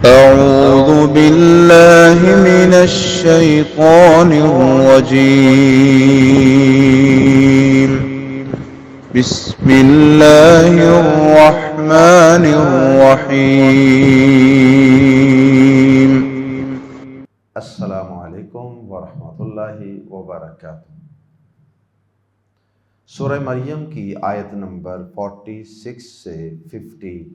أعوذ بالله من الشيطان الرجيم. بسم الله الرحمن الرحيم. السلام علیکم ورحمۃ اللہ وبرکاتہ۔ سورہ مریم کی آیت نمبر 46 سے 50۔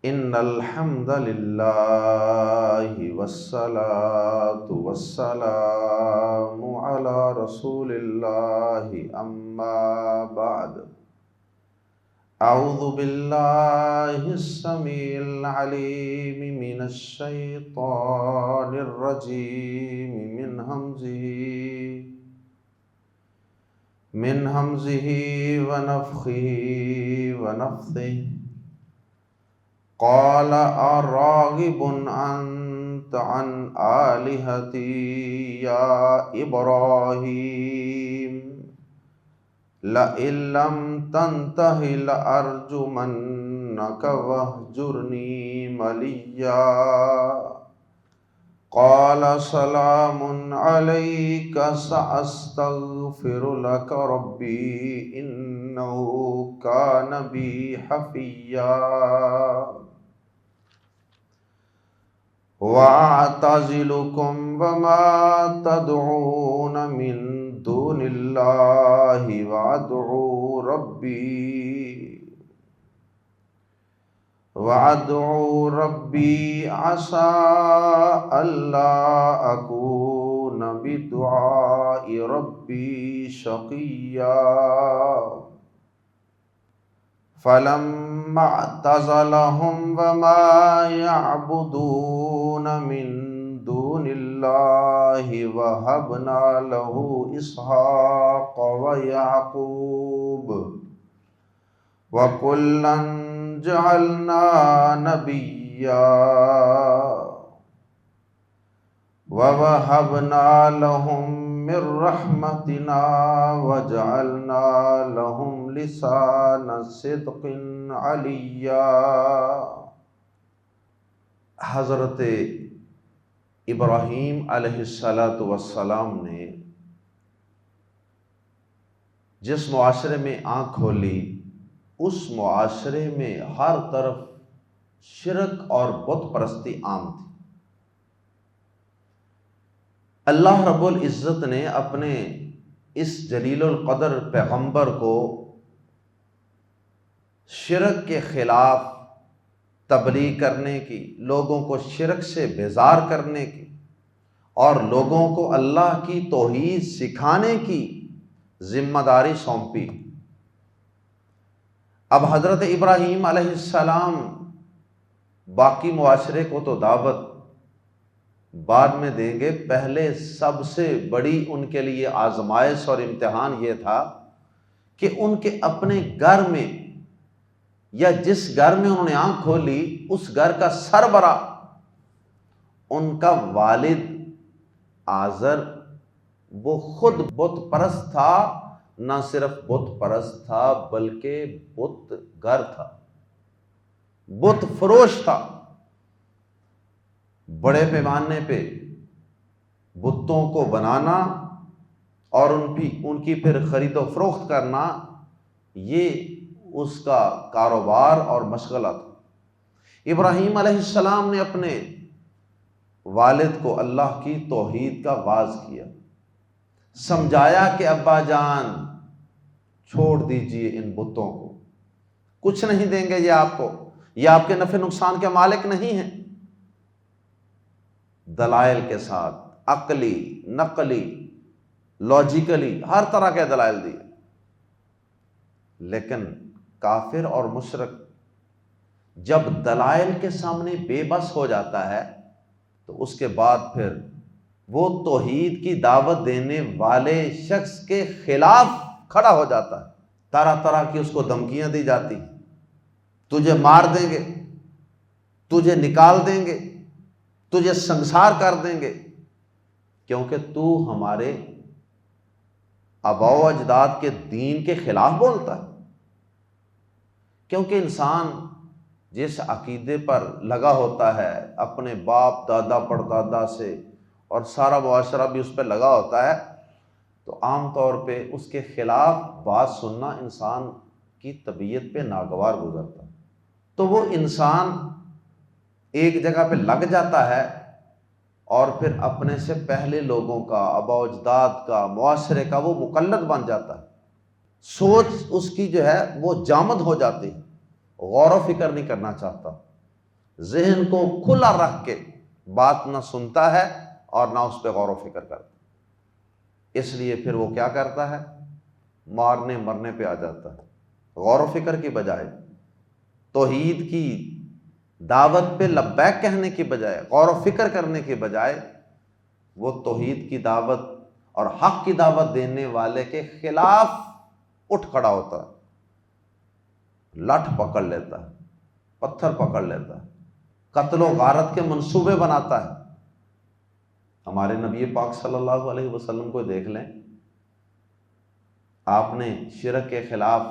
ان الحمد للہ والصلاة والسلام علی رسول اللہ اما بعد۔ اعوذ باللہ السمیع العلیم من الشیطان الرجیم من ہمزہ ونفخہ ونفثہ۔ قال اراغب انت عن آلہتی یا ابراہیم لئن لم تنتہ لأرجمنک واہجرنی ملیا۔ قال سلام علیک سأستغفر لک ربی انہ کان بی حفیا۔ وَأَعْتَزِلُكُمْ وَمَا تَدْعُونَ مِن دُونِ اللَّهِ وَأَدْعُو رَبِّي عَسَىٰ أَلَّا أَكُونَ بِدُعَاءِ رَبِّي شَقِيًّا۔ فَلَمَّا اعْتَزَلَهُمْ وَمَا يَعْبُدُونَ مِن دُونِ اللَّهِ وَهَبْنَا لَهُ إِسْحَاقَ وَيَعْقُوبَ وَكُلًّا جَعَلْنَا نَبِيًّا وَوَهَبْنَا لَهُم مِّن رَّحْمَتِنَا وَجَعَلْنَا لَهُمْ لِسَانَ صِدْقٍ عَلِيًّا۔ حضرت ابراہیم علیہ السلام نے جس معاشرے میں آنکھ کھولی، اس معاشرے میں ہر طرف شرک اور بت پرستی عام تھی۔ اللہ رب العزت نے اپنے اس جلیل القدر پیغمبر کو شرک کے خلاف تبلیغ کرنے کی، لوگوں کو شرک سے بیزار کرنے کی اور لوگوں کو اللہ کی توحید سکھانے کی ذمہ داری سونپی۔ اب حضرت ابراہیم علیہ السلام باقی معاشرے کو تو دعوت بعد میں دیں گے، پہلے سب سے بڑی ان کے لیے آزمائش اور امتحان یہ تھا کہ ان کے اپنے گھر میں یا جس گھر میں انہوں نے آنکھ کھولی، اس گھر کا سربراہ ان کا والد آزر، وہ خود بت پرست تھا۔ نہ صرف بت پرست تھا بلکہ بت گر تھا، بت فروش تھا۔ بڑے پیمانے پہ بتوں کو بنانا اور ان کی پھر خرید و فروخت کرنا، یہ اس کا کاروبار اور مشغلہ تھا۔ ابراہیم علیہ السلام نے اپنے والد کو اللہ کی توحید کا واعظ کیا، سمجھایا کہ ابا جان چھوڑ دیجئے ان بتوں کو، کچھ نہیں دیں گے یہ آپ کو، یہ آپ کے نفع نقصان کے مالک نہیں ہیں۔ دلائل کے ساتھ، عقلی، نقلی، لاجیکلی، ہر طرح کے دلائل دیے، لیکن کافر اور مشرک جب دلائل کے سامنے بے بس ہو جاتا ہے تو اس کے بعد پھر وہ توحید کی دعوت دینے والے شخص کے خلاف کھڑا ہو جاتا ہے۔ طرح طرح کی اس کو دھمکیاں دی جاتی، تجھے مار دیں گے، تجھے نکال دیں گے، تجھے سنسار کر دیں گے، کیونکہ تو ہمارے آباء و اجداد کے دین کے خلاف بولتا ہے۔ کیونکہ انسان جس عقیدے پر لگا ہوتا ہے اپنے باپ دادا پردادا سے، اور سارا معاشرہ بھی اس پہ لگا ہوتا ہے، تو عام طور پہ اس کے خلاف بات سننا انسان کی طبیعت پہ ناگوار گزرتا ہے۔ تو وہ انسان ایک جگہ پہ لگ جاتا ہے اور پھر اپنے سے پہلے لوگوں کا، آباء و اجداد کا، معاشرے کا وہ مقلد بن جاتا ہے۔ سوچ اس کی جو ہے وہ جامد ہو جاتی ہے، غور و فکر نہیں کرنا چاہتا، ذہن کو کھلا رکھ کے بات نہ سنتا ہے اور نہ اس پہ غور و فکر کرتا۔ اس لیے پھر وہ کیا کرتا ہے؟ مارنے مرنے پہ آ جاتا ہے۔ غور و فکر کی بجائے، توحید کی دعوت پہ لبیک کہنے کی بجائے، غور و فکر کرنے کی بجائے، وہ توحید کی دعوت اور حق کی دعوت دینے والے کے خلاف اٹھ کھڑا ہوتا ہے، لٹھ پکڑ لیتا ہے، پتھر پکڑ لیتا ہے، قتل و غارت کے منصوبے بناتا ہے۔ ہمارے نبی پاک صلی اللہ علیہ وسلم کو دیکھ لیں، آپ نے شرک کے خلاف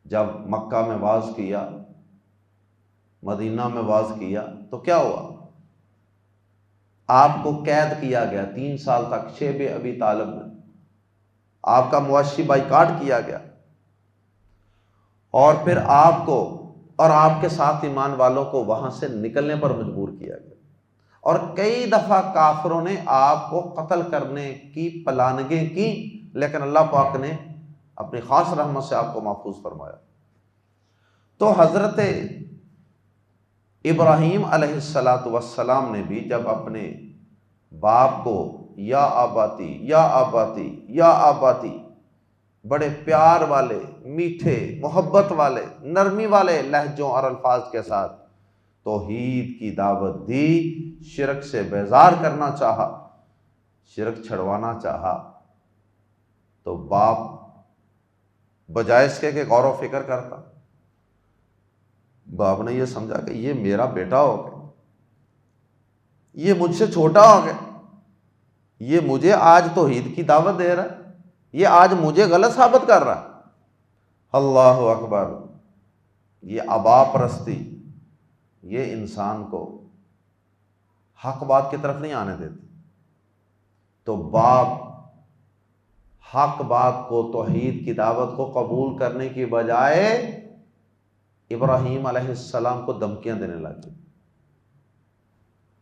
جب مکہ میں واعظ کیا، مدینہ میں واعظ کیا، تو کیا ہوا؟ آپ کو قید کیا گیا 3 سال تک شیب ابی طالب میں، آپ کا معاشی بائیکاٹ کیا گیا، اور پھر آپ کو اور آپ کے ساتھ ایمان والوں کو وہاں سے نکلنے پر مجبور کیا گیا، اور کئی دفعہ کافروں نے آپ کو قتل کرنے کی پلانگیں کی، لیکن اللہ پاک نے اپنی خاص رحمت سے آپ کو محفوظ فرمایا۔ تو حضرت ابراہیم علیہ السلام نے بھی جب اپنے باپ کو یا آباتی یا آباتی یا آباتی بڑے پیار والے، میٹھے، محبت والے، نرمی والے لہجوں اور الفاظ کے ساتھ توحید کی دعوت دی، شرک سے بیزار کرنا چاہا، شرک چھڑوانا چاہا، تو باپ بجائے اس کے کہ غور و فکر کرتا، باپ نے یہ سمجھا کہ یہ میرا بیٹا ہو گیا، یہ مجھ سے چھوٹا ہو گیا، یہ مجھے آج توحید کی دعوت دے رہا ہے، یہ آج مجھے غلط ثابت کر رہا ہے۔ اللہ اکبر! یہ آبا پرستی، یہ انسان کو حق بات کی طرف نہیں آنے دیتی۔ تو باپ حق بات کو، توحید کی دعوت کو قبول کرنے کی بجائے ابراہیم علیہ السلام کو دھمکیاں دینے لگے۔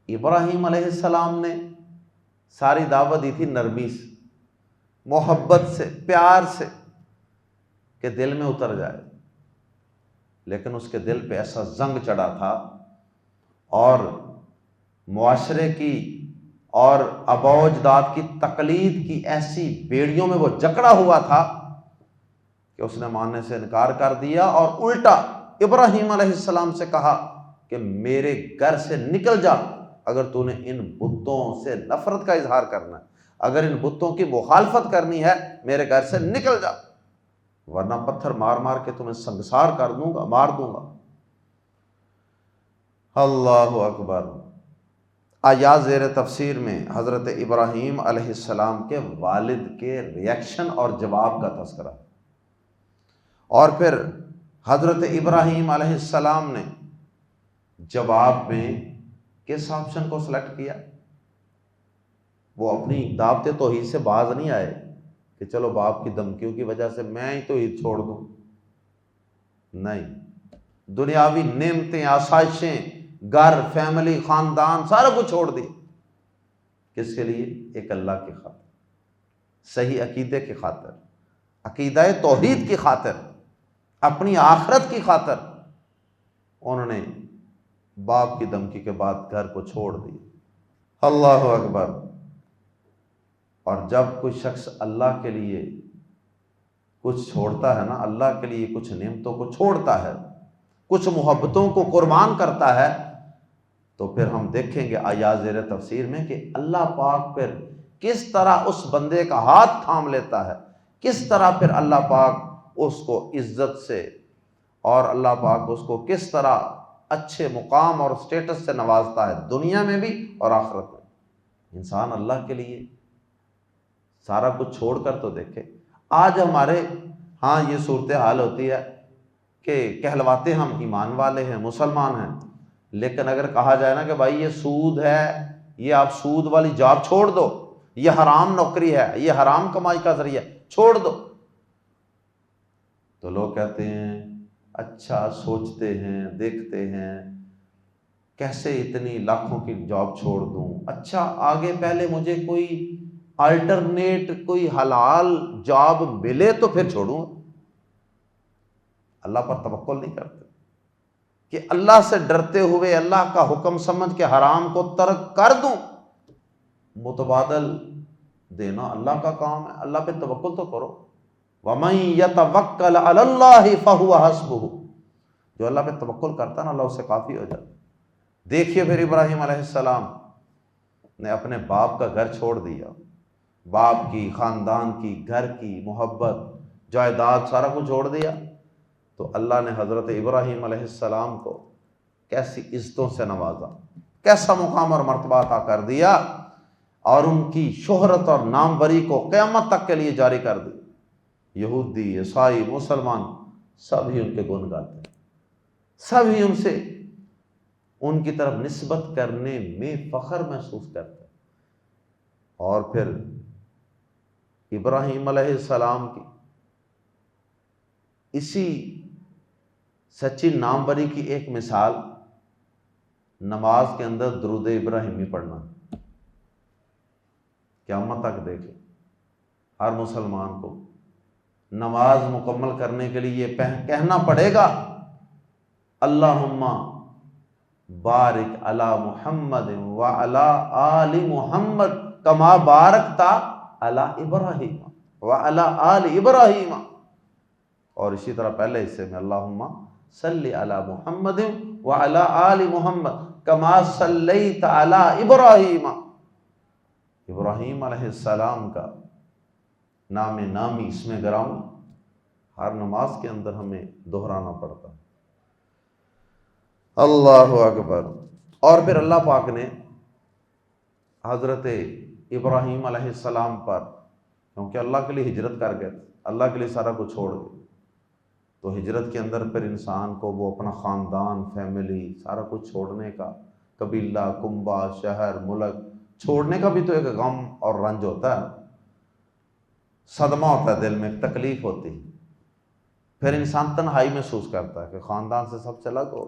ابراہیم علیہ السلام نے ساری دعوت دی تھی نرمی سے، محبت سے، پیار سے، کہ دل میں اتر جائے، لیکن اس کے دل پہ ایسا زنگ چڑھا تھا، اور معاشرے کی اور آباء و اجداد کی تقلید کی ایسی بیڑیوں میں وہ جکڑا ہوا تھا کہ اس نے ماننے سے انکار کر دیا، اور الٹا ابراہیم علیہ السلام سے کہا کہ میرے گھر سے نکل جا اگر تو نے ان بتوں سے نفرت کا اظہار کرنا ہے، اگر ان بتوں کی مخالفت کرنی ہے میرے گھر سے نکل جا، ورنہ پتھر مار مار کے تمہیں سنگسار کر دوں گا، مار دوں گا۔ اللہ اکبر! آیات زیر تفسیر میں حضرت ابراہیم علیہ السلام کے والد کے ریاکشن اور جواب کا تذکرہ، اور پھر حضرت ابراہیم علیہ السلام نے جواب میں کس آپشن کو سلیکٹ کیا؟ وہ اپنی دعوت توحید سے باز نہیں آئے کہ چلو باپ کی دھمکیوں کی وجہ سے میں ہی توحید چھوڑ دوں، نہیں، دنیاوی نعمتیں، آسائشیں، گھر، فیملی، خاندان، سارا کچھ چھوڑ دی، کس کے لیے؟ ایک اللہ کی خاطر، صحیح عقیدے کی خاطر، عقیدہ توحید کی خاطر، اپنی آخرت کی خاطر انہوں نے باپ کی دھمکی کے بعد گھر کو چھوڑ دیا۔ اللہ اکبر! اور جب کوئی شخص اللہ کے لیے کچھ چھوڑتا ہے نا، اللہ کے لیے کچھ نعمتوں کو چھوڑتا ہے، کچھ محبتوں کو قربان کرتا ہے، تو پھر ہم دیکھیں گے آیات زیر تفسیر میں کہ اللہ پاک پھر کس طرح اس بندے کا ہاتھ تھام لیتا ہے، کس طرح پھر اللہ پاک اس کو عزت سے، اور اللہ پاک اس کو کس طرح اچھے مقام اور سٹیٹس سے نوازتا ہے، دنیا میں بھی اور آخرت میں۔ انسان اللہ کے لیے سارا کچھ چھوڑ کر تو دیکھے۔ آج ہمارے ہاں یہ صورتحال ہوتی ہے کہ کہلواتے ہم ایمان والے ہیں، مسلمان ہیں، لیکن اگر کہا جائے نا کہ بھائی یہ سود ہے، یہ آپ سود والی جاب چھوڑ دو، یہ حرام نوکری ہے، یہ حرام کمائی کا ذریعہ چھوڑ دو، تو لوگ کہتے ہیں اچھا، سوچتے ہیں، دیکھتے ہیں کیسے اتنی لاکھوں کی جاب چھوڑ دوں، اچھا آگے پہلے مجھے کوئی الٹرنیٹ، کوئی حلال جاب ملے تو پھر چھوڑوں۔ اللہ پر توکل نہیں کرتے کہ اللہ سے ڈرتے ہوئے اللہ کا حکم سمجھ کے حرام کو ترک کر دوں۔ متبادل دینا اللہ کا کام ہے، اللہ پہ توکل تو کرو۔ وَمَن يَتَوَكَّلْ عَلَى اللَّهِ فَهُوَ حَسْبُهُ، جو اللہ پہ توکل کرتا ہے نا، اللہ اس سے کافی ہو جاتا ہے۔ دیکھیے پھر ابراہیم علیہ السلام نے اپنے باپ کا گھر چھوڑ دیا، باپ کی، خاندان کی، گھر کی محبت، جائیداد، سارا کچھ چھوڑ دیا، تو اللہ نے حضرت ابراہیم علیہ السلام کو کیسی عزتوں سے نوازا، کیسا مقام اور مرتبہ عطا کر دیا، اور ان کی شہرت اور ناموری کو قیامت تک کے لیے جاری کر دی۔ یہودی، عیسائی، مسلمان سب ہی ان کے گن گاتے ہیں، سب ہی ان کی طرف نسبت کرنے میں فخر محسوس کرتے ہیں۔ اور پھر ابراہیم علیہ السلام کی اسی سچی ناموری کی ایک مثال نماز کے اندر درود ابراہیمی پڑھنا۔ قیامت تک دیکھیں ہر مسلمان کو نماز مکمل کرنے کے لیے کہنا پڑے گا اللہم بارک علی محمد وعلی آل محمد کما بارکتا علی ابراہیم وعلی آل ابراہیم، اور اسی طرح پہلے حصے میں اللہم صلی علی محمد وعلی آل محمد کما صلیت علی ابراہیم۔ ابراہیم علیہ السلام کا نام نامی، اسم گرامی ہر نماز کے اندر ہمیں دہرانا پڑتا ہے۔ اللہ اکبر۔ اور پھر اللہ پاک نے حضرت ابراہیم علیہ السلام پر، کیونکہ اللہ کے لیے ہجرت کر گئے، اللہ کے لیے سارا کچھ چھوڑ گئے، تو ہجرت کے اندر پھر انسان کو وہ اپنا خاندان، فیملی، سارا کچھ چھوڑنے کا، قبیلہ، کنبہ، شہر، ملک چھوڑنے کا بھی تو ایک غم اور رنج ہوتا ہے، صدمہ ہوتا ہے دل میں، ایک تکلیف ہوتی ہے، پھر انسان تنہائی محسوس کرتا ہے کہ خاندان سے سب چلا گو۔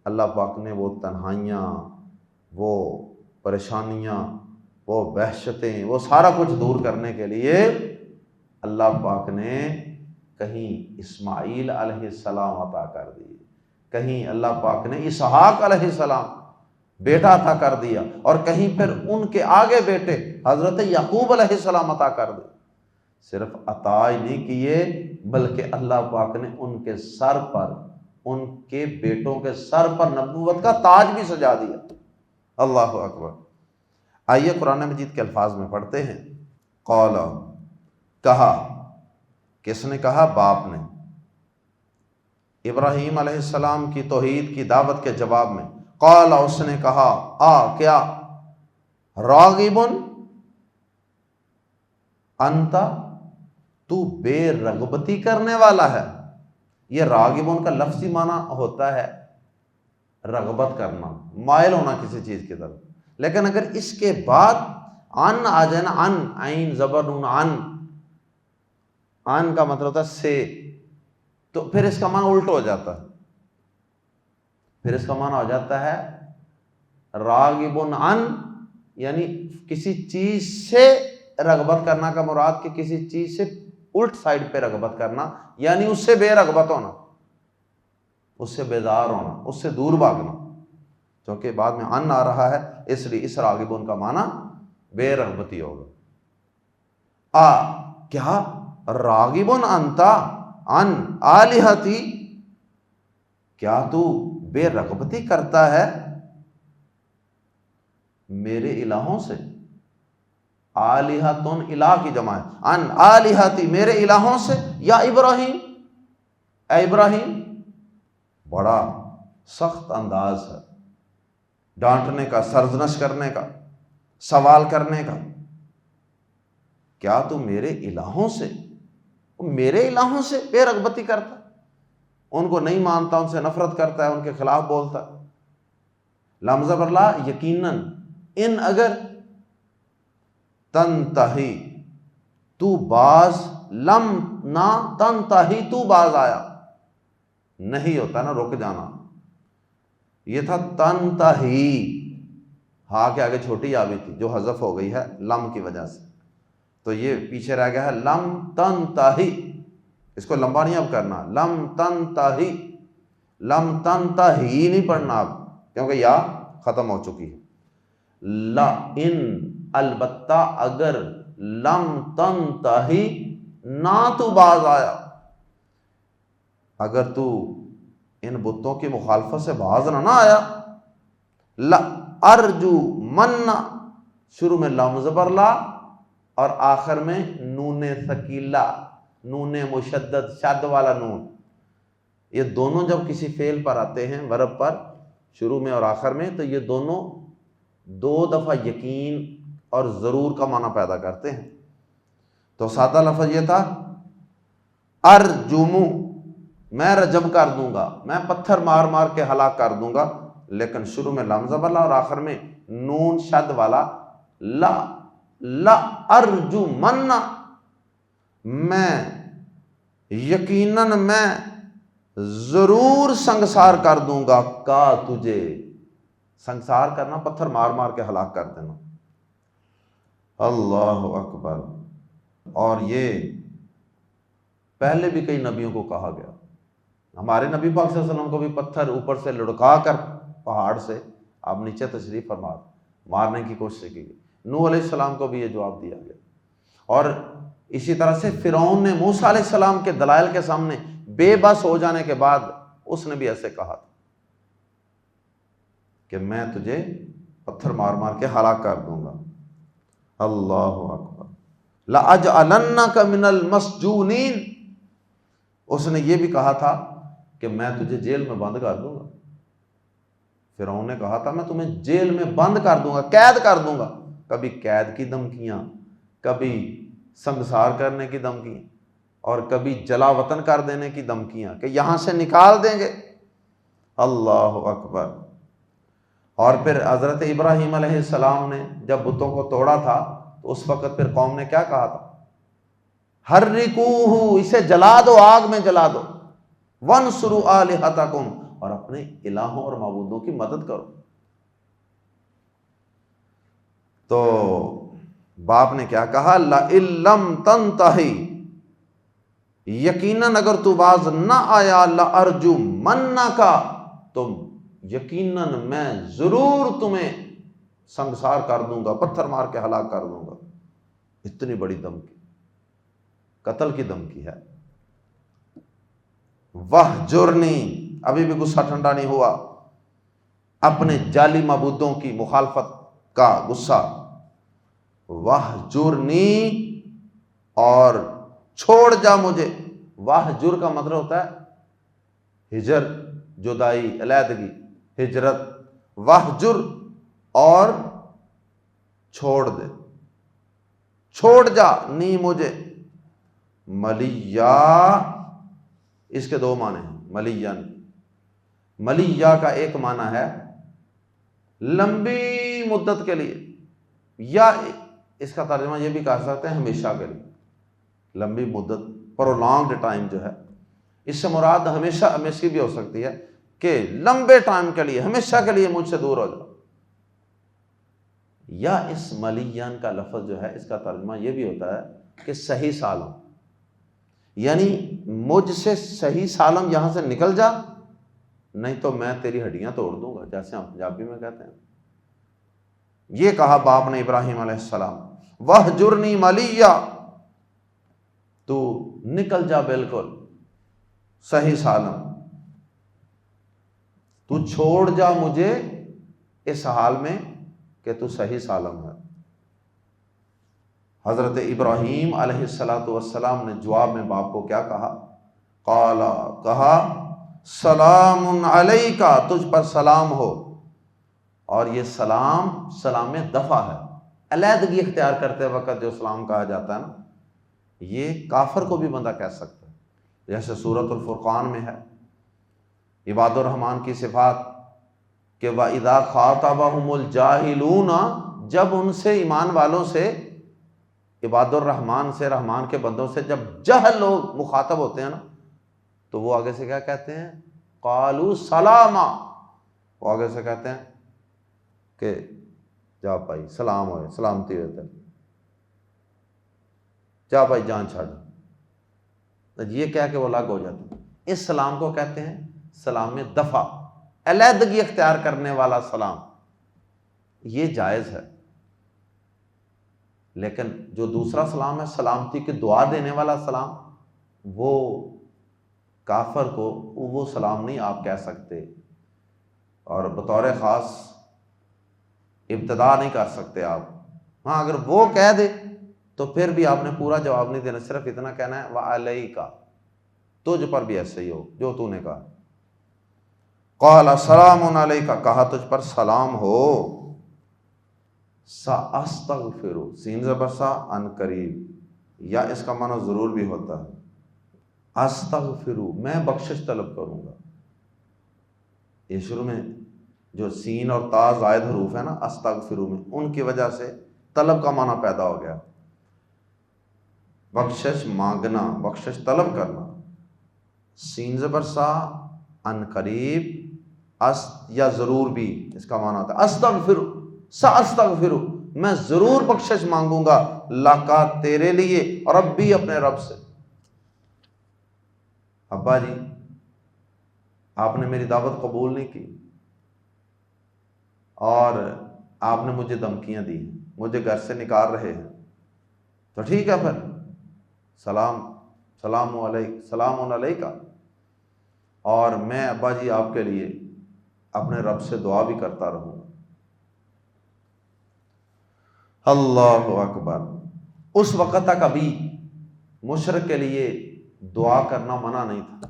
اللہ پاک نے وہ تنہائیاں، وہ پریشانیاں، وہ وحشتیں، وہ سارا کچھ دور کرنے کے لیے اللہ پاک نے کہیں اسماعیل علیہ السلام عطا کر دی، کہیں اللہ پاک نے اسحاق علیہ السلام بیٹا عطا کر دیا، اور کہیں پھر ان کے آگے بیٹے حضرت یعقوب علیہ السلام عطا کر دی۔ صرف عطا ہی نہیں کیے بلکہ اللہ پاک نے ان کے سر پر، ان کے بیٹوں کے سر پر نبوت کا تاج بھی سجا دیا۔ اللہ اکبر۔ آئیے قرآن مجید کے الفاظ میں پڑھتے ہیں۔ قال، کہا، کس نے کہا؟ باپ نے، ابراہیم علیہ السلام کی توحید کی دعوت کے جواب میں۔ قال، اس نے کہا، کیا راغب انت، تو بے رغبتی کرنے والا ہے۔ یہ راغبون کا لفظی معنی ہوتا ہے رغبت کرنا، مائل ہونا کسی چیز کی طرف، لیکن اگر اس کے بعد ان آ جائے نا، ان، عین زبر نون، ان کا مطلب ہوتا ہے سے، تو پھر اس کا معنی الٹ ہو جاتا ہے، پھر اس کا معنی ہو جاتا ہے راغبون ان، یعنی کسی چیز سے رغبت کرنا کا مراد کہ کسی چیز سے الٹ سائڈ پہ رغبت کرنا، یعنی اس سے بے رغبت ہونا، اس سے بیزار ہونا، اس سے دور بھاگنا، کیونکہ بعد میں ان آ رہا ہے، اس لیے اس راغبون کا معنی بے رغبتی ہوگا۔ کیا راغبون انتا ان آلہتی، کیا تو بے رغبتی کرتا ہے میرے الہوں سے؟ آلہتن، الہ کی جمع ہے، ان آلہتی، میرے الہوں سے، یا ابراہیم، اے ابراہیم۔ بڑا سخت انداز ہے ڈانٹنے کا، سرزنش کرنے کا، سوال کرنے کا۔ کیا تو میرے الہوں سے، میرے الہوں سے بے رغبتی کرتا؟ ان کو نہیں مانتا، ان سے نفرت کرتا ہے، ان کے خلاف بولتا ہے۔ لم زبر لا یقیناً، ان اگر تنتہی تو باز، لم نہ تنتہی تو باز آیا، نہیں ہوتا نا رک جانا، یہ تھا تنتہی، ہاں کے آگے چھوٹی آ بھی تھی جو حذف ہو گئی ہے لم کی وجہ سے، تو یہ پیچھے رہ گیا ہے لم تنتہی، اس کو لمبا نہیں اب کرنا، لم تنتہی، لم تنتہی نہیں پڑھنا اب کیونکہ یا ختم ہو چکی ہے۔ لا ان، البتہ اگر، لم تنتہی، نہ تو باز آیا، اگر تو ان بتوں کی مخالفت سے باز نہ آیا، لا ارجو من، شروع میں لم زبر لا اور آخر میں نون ثقیلہ، نون مشدد شد والا نون، یہ دونوں جب کسی فعل پر آتے ہیں ورب پر شروع میں اور آخر میں، تو یہ دونوں دو دفعہ یقین اور ضرور کا معنی پیدا کرتے ہیں۔ تو سادہ لفظ یہ تھا ارجمو، میں رجم کر دوں گا، میں پتھر مار مار کے ہلاک کر دوں گا، لیکن شروع میں لم زبر لا اور آخر میں نون شد والا لا، لا ارجمن، میں یقیناً میں ضرور سنگسار کر دوں گا کا تجھے، سنگسار کرنا پتھر مار مار کے ہلاک کر دینا۔ اللہ اکبر۔ اور یہ پہلے بھی کئی نبیوں کو کہا گیا، ہمارے نبی پاک صلی اللہ علیہ وسلم کو بھی پتھر اوپر سے لڑکا کر پہاڑ سے آپ نیچے تشریف فرما مارنے کی کوشش کی گئی، نوح علیہ السلام کو بھی یہ جواب دیا گیا، اور اسی طرح سے فرعون نے موسیٰ علیہ السلام کے دلائل کے سامنے بے بس ہو جانے کے بعد اس نے بھی ایسے کہا تھا کہ میں تجھے پتھر مار مار کے ہلاک کر دوں گا۔ اللہ اکبر۔ لَأَجْعَلَنَّكَ مِنَ الْمَسْجُونِينَ، اس نے یہ بھی کہا تھا کہ میں تجھے جیل میں بند کر دوں گا، فرعون نے کہا تھا میں تمہیں جیل میں بند کر دوں گا، قید کر دوں گا، کبھی قید کی دھمکیاں، کبھی سنگسار کرنے کی دھمکیاں، اور کبھی جلا وطن کر دینے کی دھمکیاں کہ یہاں سے نکال دیں گے۔ اللہ اکبر۔ اور پھر حضرت ابراہیم علیہ السلام نے جب بتوں کو توڑا تھا تو اس وقت پھر قوم نے کیا کہا تھا؟ حرقوہ، اسے جلا دو، آگ میں جلا دو، وانصروا آلہتکم، اور اپنے الہوں اور معبودوں کی مدد کرو۔ تو باپ نے کیا کہا؟ لَئِن لَّمْ تَنْتَہِ، یقیناً اگر تو باز نہ آیا، لَأَرْجُمَنَّکَ، تم یقیناً میں ضرور تمہیں سنگسار کر دوں گا، پتھر مار کے ہلاک کر دوں گا۔ اتنی بڑی دھمکی، قتل کی دھمکی ہے۔ وَاہْجُرْنِی، ابھی بھی غصہ ٹھنڈا نہیں ہوا، اپنے جعلی معبودوں کی مخالفت کا غصہ۔ وَاہْجُرْنِی، اور چھوڑ جا مجھے۔ واہجر کا مطلب ہوتا ہے ہجر، جدائی، علیحدگی، ہجرت۔ واہجر، اور چھوڑ دے، چھوڑ جا، نی مجھے، ملیا، اس کے دو معنی ہیں، ملیان۔ ملیا کا ایک معنی ہے لمبی مدت کے لیے، یا اس کا ترجمہ یہ بھی کہہ سکتے ہیں ہمیشہ کے لیے، لمبی مدت، پرولانگڈ ٹائم جو ہے، اس سے مراد ہمیشہ ہمیشہ بھی ہو سکتی ہے کہ لمبے ٹائم کے لیے، ہمیشہ کے لیے مجھ سے دور ہو جاؤ۔ یا اس ملیان کا لفظ جو ہے اس کا ترجمہ یہ بھی ہوتا ہے کہ صحیح سالم، یعنی مجھ سے صحیح سالم یہاں سے نکل جا، نہیں تو میں تیری ہڈیاں توڑ دوں گا، جیسے ہم پنجابی میں کہتے ہیں۔ یہ کہا باپ نے ابراہیم علیہ السلام، وَاہْجُرْنِی مَلِيًّا، تو نکل جا بالکل صحیح سالم، تو چھوڑ جا مجھے اس حال میں کہ تو صحیح سالم ہے۔ حضرت ابراہیم علیہ السلام نے جواب میں باپ کو کیا کہا؟ قال، کہا، سلام علیکہ، تجھ پر سلام ہو۔ اور یہ سلام، سلام دفع ہے، علیحدگی اختیار کرتے وقت جو سلام کہا جاتا ہے نا، یہ کافر کو بھی بندہ کہہ سکتا ہے، جیسے سورۃ الفرقان میں ہے عباد الرحمن کی صفات کہ وَإِذَا خَاطَبَهُمُ الْجَاهِلُونَ، جب ان سے ایمان والوں سے، عباد الرحمن سے، رحمان کے بندوں سے جب جہل لوگ مخاطب ہوتے ہیں نا تو وہ آگے سے کیا کہتے ہیں؟ قَالُوا سَلَامًا، وہ آگے سے کہتے ہیں کہ جا بھائی سلام ہوئے، سلامتی ہوئے تیرے، جا بھائی جان چھاڑ، یہ کہہ کے وہ الگ ہو جاتے ہیں۔ اس سلام کو کہتے ہیں سلام میں دفع، علیحدگی اختیار کرنے والا سلام، یہ جائز ہے۔ لیکن جو دوسرا سلام ہے سلامتی کی دعا دینے والا سلام، وہ کافر کو وہ سلام نہیں آپ کہہ سکتے، اور بطور خاص ابتدا نہیں کر سکتے آپ۔ ہاں اگر وہ کہہ دے تو پھر بھی آپ نے پورا جواب نہیں دینا، صرف اتنا کہنا ہے وَعَلَيْكَ، تجھ پر بھی ایسے ہی ہو جو تو نے کہا۔ قَالَ سَلَامٌ عَلَيْكَ، کہا تجھ پر سلام ہو۔ سَأَسْتَغْفِرُ، سین زبر سا، ان قریب، یا اس کا معنی ضرور بھی ہوتا ہے۔ استغفرو، میں بخشش طلب کروں گا۔ یہ شروع میں جو سین اور تا زائد حروف ہیں نا استغفرو میں، ان کی وجہ سے طلب کا معنی پیدا ہو گیا، بخشش مانگنا، بخشش طلب کرنا۔ سین زبر سا، ان قریب، یا ضرور بھی اس کا معنی ہوتا ہے استغفرو، ساستغفرو، میں ضرور بخشش مانگوں گا، لکا، تیرے لیے، ربی، اپنے رب سے۔ ابا جی آپ نے میری دعوت قبول نہیں کی اور آپ نے مجھے دھمکیاں دی، مجھے گھر سے نکال رہے ہیں، تو ٹھیک ہے پھر سلام علیکہ، اور میں ابا جی آپ کے لیے اپنے رب سے دعا بھی کرتا رہوں گا۔ اللہ اکبر۔ اس وقت تک ابھی مشرک کے لیے دعا کرنا منع نہیں تھا،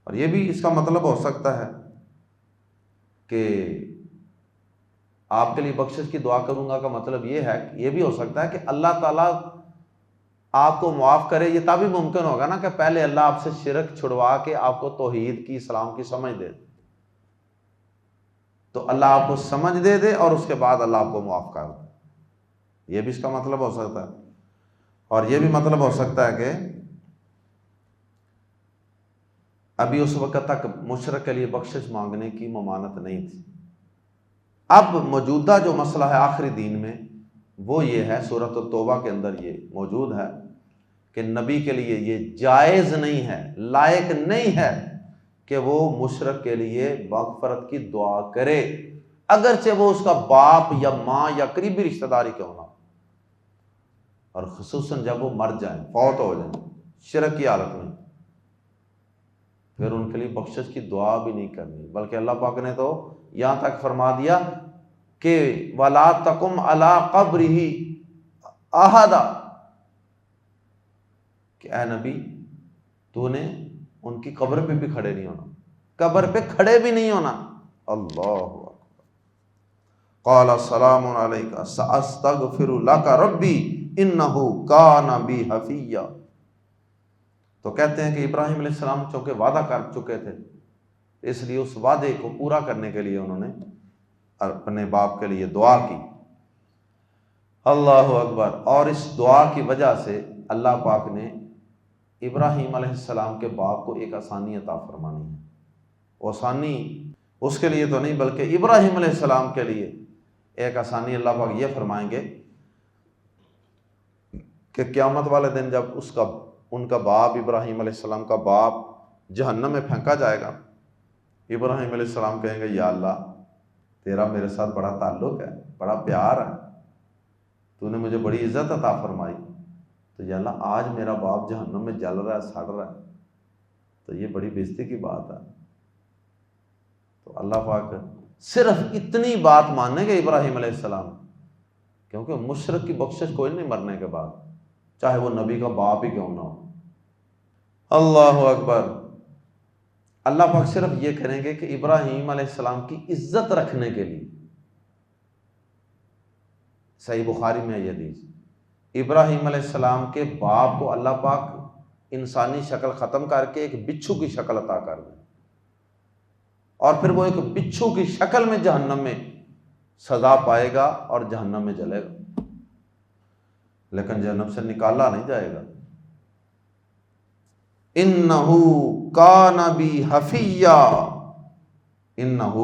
اور یہ بھی اس کا مطلب ہو سکتا ہے کہ آپ کے لیے بخشش کی دعا کروں گا کا مطلب یہ ہے، یہ بھی ہو سکتا ہے کہ اللہ تعالیٰ آپ کو معاف کرے۔ یہ تب ہی ممکن ہوگا نا کہ پہلے اللہ آپ سے شرک چھڑوا کے آپ کو توحید کی، اسلام کی سمجھ دے، تو اللہ آپ کو سمجھ دے دے اور اس کے بعد اللہ آپ کو معاف کر دے۔ یہ بھی اس کا مطلب ہو سکتا ہے، اور یہ بھی مطلب ہو سکتا ہے کہ ابھی اس وقت تک مشرک کے لیے بخشش مانگنے کی ممانعت نہیں تھی۔ اب موجودہ جو مسئلہ ہے آخری دین میں وہ یہ ہے، سورۃ التوبہ کے اندر یہ موجود ہے کہ نبی کے لیے یہ جائز نہیں ہے، لائق نہیں ہے کہ وہ مشرک کے لیے مغفرت کی دعا کرے، اگرچہ وہ اس کا باپ یا ماں یا قریبی رشتہ داری کیوں نہ، اور خصوصاً جب وہ مر جائیں، فوت ہو جائیں شرک کی حالت میں، پھر ان کے لیے بخشش کی دعا بھی نہیں کرنی، بلکہ اللہ پاک نے تو یہاں تک فرما دیا کہ وَلَا تَقُمْ عَلَىٰ قَبْرِهِ أَحَدًا، کہ اے نبی تو نے ان کی قبر پہ بھی کھڑے نہیں ہونا، قبر پہ کھڑے بھی نہیں ہونا۔ اللہ اکبر۔ قال سلام علیک ساستغفر لک ربی انہ کان بی حفیہ۔ تو کہتے ہیں کہ ابراہیم علیہ السلام چونکہ وعدہ کر چکے تھے، اس لیے اس وعدے کو پورا کرنے کے لیے انہوں نے اپنے باپ کے لیے دعا کی۔ اللہ اکبر۔ اور اس دعا کی وجہ سے اللہ پاک نے ابراہیم علیہ السلام کے باپ کو ایک آسانی عطا فرمانی ہے۔ وہ آسانی اس کے لیے تو نہیں بلکہ ابراہیم علیہ السلام کے لیے ایک آسانی اللہ پاک یہ فرمائیں گے کہ قیامت والے دن جب ان کا باپ، ابراہیم علیہ السلام کا باپ جہنم میں پھینکا جائے گا، ابراہیم علیہ السلام کہیں گے یا اللہ تیرا میرے ساتھ بڑا تعلق ہے، بڑا پیار ہے، تو نے مجھے بڑی عزت عطا فرمائی، تو یا اللہ آج میرا باپ جہنم میں جل رہا ہے، سڑ رہا ہے، تو یہ بڑی بے عزتی کی بات ہے۔ تو اللہ پاک صرف اتنی بات مانیں گے ابراہیم علیہ السلام، کیونکہ مشرک کی بخشش کوئی نہیں مرنے کے بعد، چاہے وہ نبی کا باپ ہی کیوں نہ ہو۔ اللہ اکبر۔ اللہ پاک صرف یہ کریں گے کہ ابراہیم علیہ السلام کی عزت رکھنے کے لیے، صحیح بخاری میں یہ حدیث، ابراہیم علیہ السلام کے باپ کو اللہ پاک انسانی شکل ختم کر کے ایک بچھو کی شکل عطا کر دیں، اور پھر وہ ایک بچھو کی شکل میں جہنم میں سزا پائے گا اور جہنم میں جلے گا، لیکن جہنم سے نکالا نہیں جائے گا۔ انہ کان بی حفیہ، انہ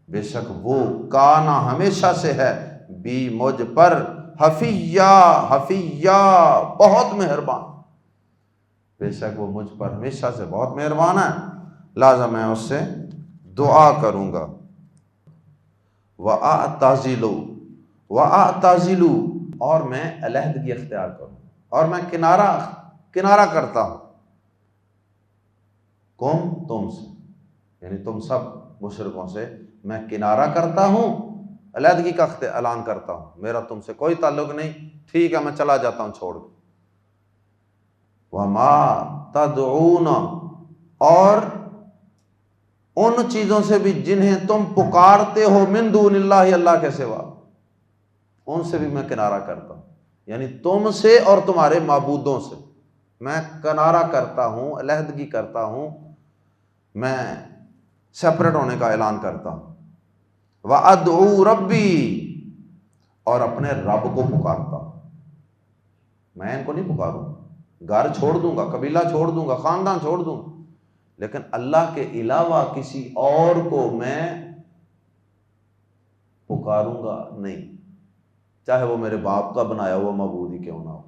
بے شک وہ، کانا ہمیشہ سے ہے، بی مجھ پر، حفیہ حفیہ بہت مہربان، بے شک وہ مجھ پر ہمیشہ سے بہت مہربان ہے، لہذا میں اس سے دعا کروں گا۔ وَأَعْتَزِلُ اور میں علیحدگی اختیار کروں، اور میں کنارہ کرتا ہوں، تم سے، یعنی تم سب مشرکوں سے میں کنارہ کرتا ہوں، علیحدگی کا اعلان کرتا ہوں، میرا تم سے کوئی تعلق نہیں، ٹھیک ہے میں چلا جاتا ہوں چھوڑ کے۔ وَمَا تَدْعُونَ اور ان چیزوں سے بھی جنہیں تم پکارتے ہو، من دون اللہ اللہ کے سوا، ان سے بھی میں کنارہ کرتا ہوں، یعنی تم سے اور تمہارے معبودوں سے میں کنارہ کرتا ہوں، علیحدگی کرتا ہوں، میں سپریٹ ہونے کا اعلان کرتا ہوں۔ وَأَدْعُو رَبِّي اور اپنے رب کو پکارتا ہوں، میں ان کو نہیں پکاروں، گھر چھوڑ دوں گا، قبیلہ چھوڑ دوں گا، خاندان چھوڑ دوں گا، لیکن اللہ کے علاوہ کسی اور کو میں پکاروں گا نہیں، چاہے وہ میرے باپ کا بنایا ہوا معبود ہی کیوں نہ ہو۔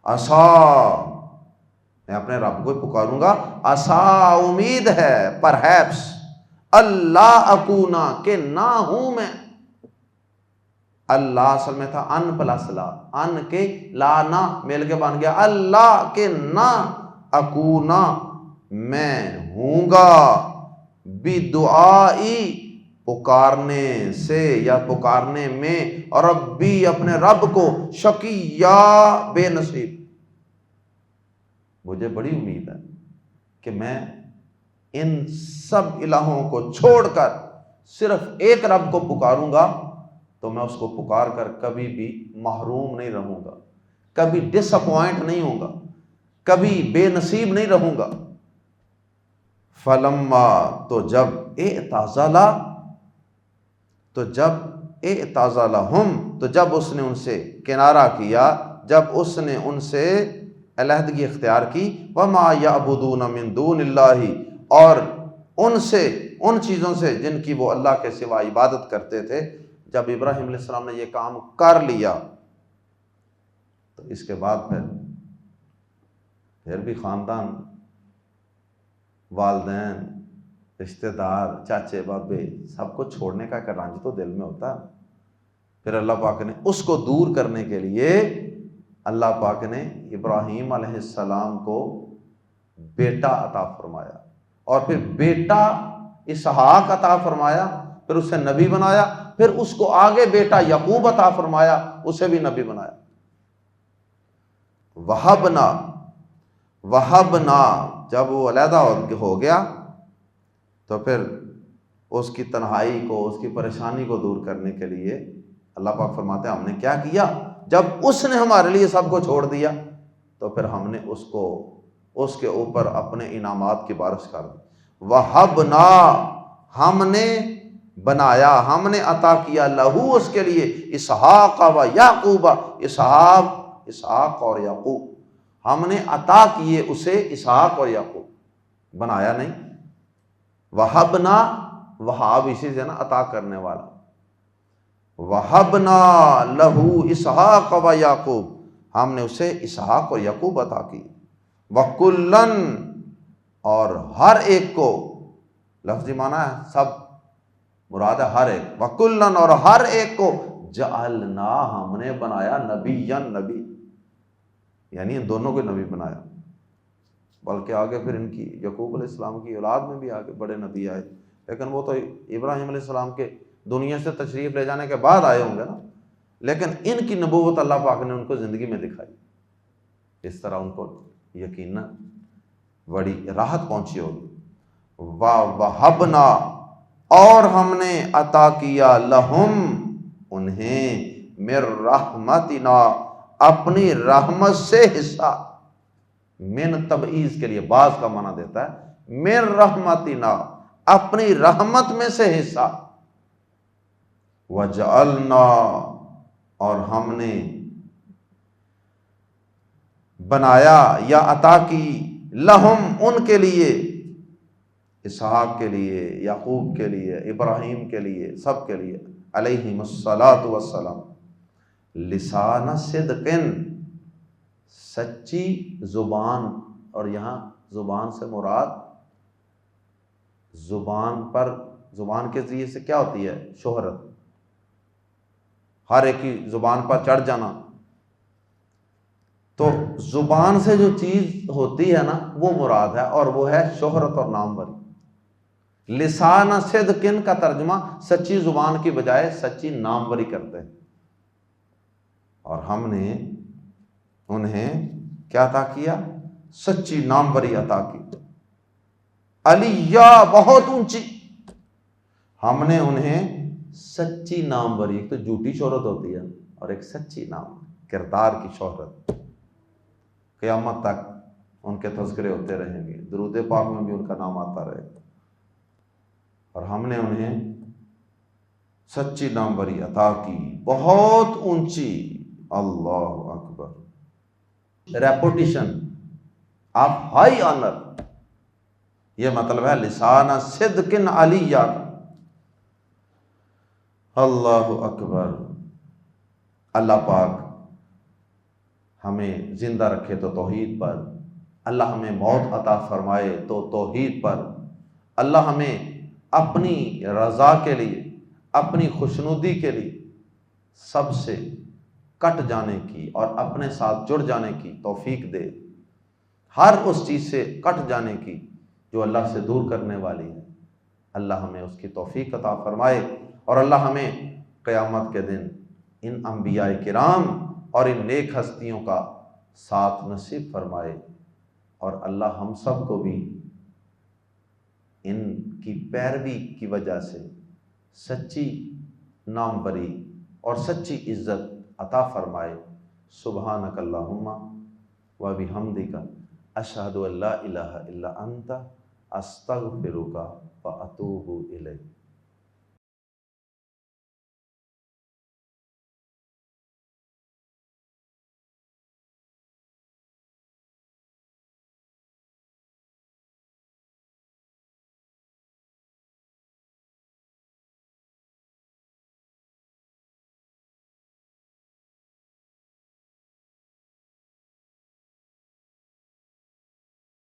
عسا میں اپنے رب کو پکاروں گا، عسا امید ہے، پرہیپس، اللہ اکونا کہ نہ ہوں میں، اللہ اصل میں تھا ان پلس لا، ان کے لا نہ مل کے بن گیا، اللہ کے نہ اکونا میں ہوں گا، بدعائی پکارنے سے یا پکارنے میں، اور ربی اپنے رب کو، شقیہ بے نصیب، مجھے بڑی امید ہے کہ میں ان سب الہوں کو چھوڑ کر صرف ایک رب کو پکاروں گا تو میں اس کو پکار کر کبھی بھی محروم نہیں رہوں گا، کبھی ڈس اپوائنٹ نہیں ہوں گا، کبھی بے نصیب نہیں رہوں گا۔ فلما تو جب اعتزلہم تو جب اس نے ان سے کنارہ کیا، جب اس نے ان سے علیحدگی اختیار کی، وما یعبدون من دون اللہ اور ان چیزوں سے جن کی وہ اللہ کے سوا عبادت کرتے تھے، جب ابراہیم علیہ السلام نے یہ کام کر لیا تو اس کے بعد پھر بھی خاندان، والدین، رشتہ دار، چاچے بابے، سب کو چھوڑنے کا ایک رنج تو دل میں ہوتا ہے۔ پھر اللہ پاک نے اس کو دور کرنے کے لیے اللہ پاک نے ابراہیم علیہ السلام کو بیٹا عطا فرمایا، اور پھر بیٹا اسحاق عطا فرمایا، پھر اسے نبی بنایا، پھر اس کو آگے بیٹا یعقوب عطا فرمایا، اسے بھی نبی بنایا۔ وہبنا جب وہ علیحدہ ہو گیا تو پھر اس کی تنہائی کو، اس کی پریشانی کو دور کرنے کے لیے اللہ پاک فرماتے ہیں ہم نے کیا کیا، جب اس نے ہمارے لیے سب کو چھوڑ دیا تو پھر ہم نے اس کے اوپر اپنے انعامات کی بارش کر دی۔ وہبنا ہم نے بنایا، ہم نے عطا کیا، لہو اس کے لیے، اسحاق و یعقوب، اسحاق اور یعقوب، ہم نے عطا کیے اسے اسحاق اور یعقوب، بنایا نہیں۔ وہبنا، وہاب اسی سے نا عطا کرنے والا، وہبنا لہو اسحاق و یعقوب، ہم نے اسے اسحاق اور یعقوب عطا کی۔ وکلن اور ہر ایک کو، لفظی معنی ہے سب، مراد ہے ہر ایک، وکلن اور ہر ایک کو، جعلنا ہم نے بنایا، نبی، یعنی ان دونوں کو نبی بنایا، بلکہ آگے پھر ان کی یعقوب علیہ السلام کی اولاد میں بھی آگے بڑے نبی آئے، لیکن وہ تو ابراہیم علیہ السلام کے دنیا سے تشریف لے جانے کے بعد آئے ہوں گے نا، لیکن ان کی نبوت اللہ پاک نے ان کو زندگی میں دکھائی، اس طرح ان کو یقیناً بڑی راحت پہنچی ہوگی۔ وَوَهَبْنَا اور ہم نے عطا کیا، لہم انہیں، مِن رحمتنا اپنی رحمت سے حصہ، من تبعیض کے لیے بعض کا معنی دیتا ہے من رحمتنا، اپنی رحمت میں سے حصہ، وجعلنا، اور ہم نے بنایا یا عطا کی، لہم، ان کے لیے، اسحاق کے لیے، یعقوب کے لیے، ابراہیم کے لیے، سب کے لیے، علیہم الصلاۃ والسلام، لسان صدق، سچی زبان، اور یہاں زبان سے مراد زبان کے ذریعے سے کیا ہوتی ہے؟ شہرت، ہر ایک کی زبان پر چڑھ جانا۔ تو زبان سے جو چیز ہوتی ہے نا وہ مراد ہے، اور وہ ہے شہرت اور ناموری۔ لسان صدق کا ترجمہ سچی زبان کی بجائے سچی ناموری کرتے ہیں، اور ہم نے انہیں کیا عطا کیا؟ سچی ناموری عطا کی۔ علیہ، بہت اونچی، ہم نے انہیں سچی ناموری، ایک تو جھوٹی شہرت ہوتی ہے اور ایک سچی نام، کردار کی شہرت، قیامت تک ان کے تذکرے ہوتے رہیں گے، درود پاک میں بھی ان کا نام آتا رہے گا، اور ہم نے انہیں سچی ناموری عطا کی، بہت اونچی۔ اللہ اکبر، ریپوٹیشن آف ہائی آنر، یہ مطلب ہے لسان صدق علیہ۔ اللہ اکبر۔ اللہ پاک ہمیں زندہ رکھے تو توحید پر، اللہ ہمیں موت عطا فرمائے تو توحید پر، اللہ ہمیں اپنی رضا کے لیے، اپنی خوشنودی کے لیے سب سے کٹ جانے کی اور اپنے ساتھ جڑ جانے کی توفیق دے، ہر اس چیز سے کٹ جانے کی جو اللہ سے دور کرنے والی ہے، اللہ ہمیں اس کی توفیق عطا فرمائے، اور اللہ ہمیں قیامت کے دن ان انبیاء کرام اور ان نیک ہستیوں کا ساتھ نصیب فرمائے، اور اللہ ہم سب کو بھی ان کی پیروی کی وجہ سے سچی ناموری اور سچی عزت عطا فرمائے۔ سبحانک اللہم و بحمدک، اشہد ان لا الہ الا انت، استغفرک و اتوب الیک۔